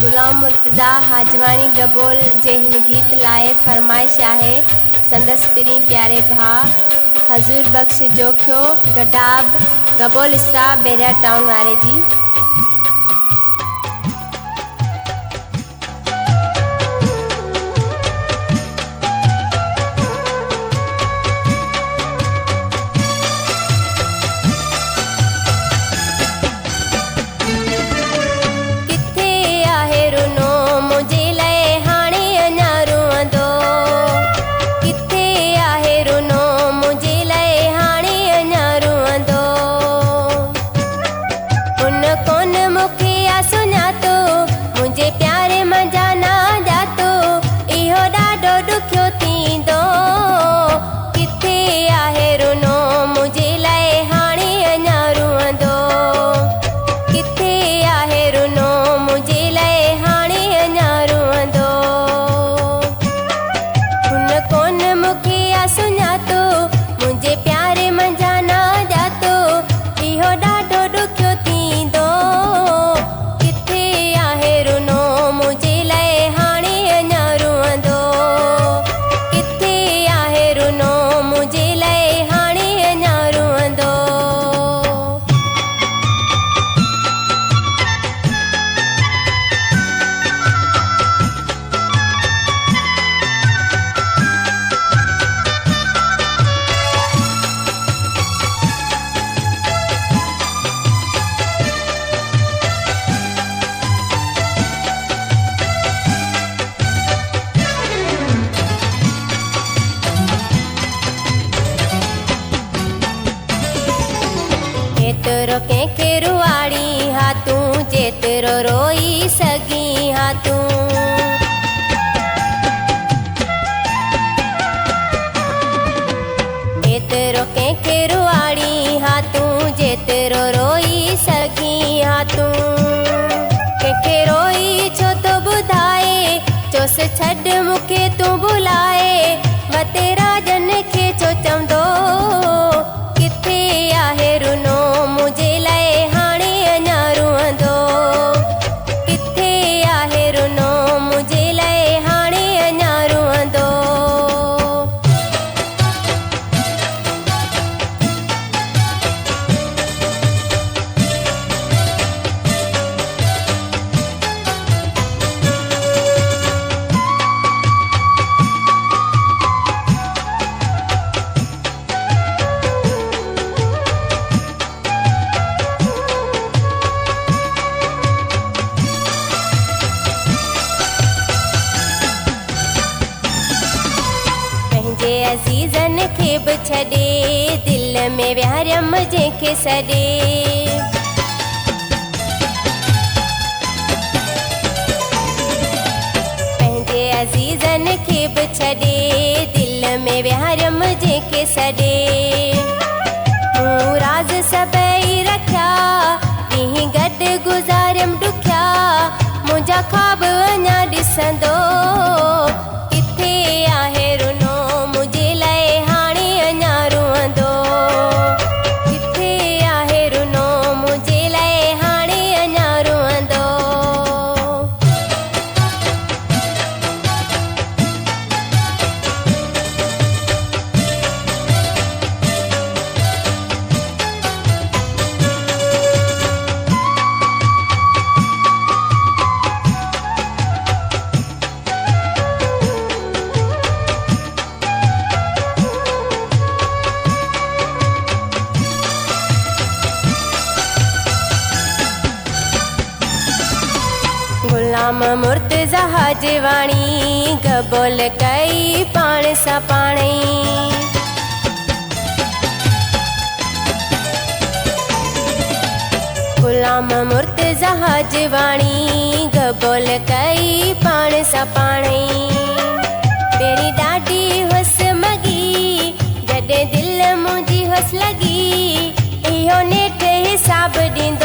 गुलाम मुर्तज़ा हाजवाणी गबोल जे हिन गीत लाइ फरमाइश आहे संदसि पिरी प्यारे भाउ हज़ूर बख़्श जोखियो गडाब गबोल स्टाफ बैरिया टाउन वारे जी। जेतिरो कंहिंखे रुआड़ी हा तूं जेतिरो रोई सघी हा तूं जेतिरो कंहिंखे रुआड़ी हा तूं जेतिरो रोई सघी हा तूं कंहिंखे रोई छो थो ॿुधाए चोसि छॾ मूंखे तूं बुलाए वते राजन खे छो चवंदो किथे आहे रुनो मुंहिंजे लाइ हाणे अञा रुअंदो किथे आहे रुनो मुंहिंजे लाइ हाणे अञा रुअंदो। अज़ीज़न खे बि छॾे दिल में विहारियम जंहिंखे सॾे पंहिंजे अज़ीज़न खे बि छॾे दिल में विहारियम जंहिंखे सॾे मूं राज़ सभई रखिया ॾींहं गॾु गुज़ारियम ॾुखिया मुंहिंजा ख़्वाब अञा ॾिसंदो किथे आहे रुनो गुलाम मुर्तज़ा हाजवाणी गबोल कई पाण सां पाण गुलाम मुर्तज़ा हाजवाणी गबोल कई पाण सां पाण पहिरीं ॾाढी हुअसि मगी जॾहिं दिलि मुंहिंजी हुअसि लॻी इहो नेठि हिसाब ॾींदी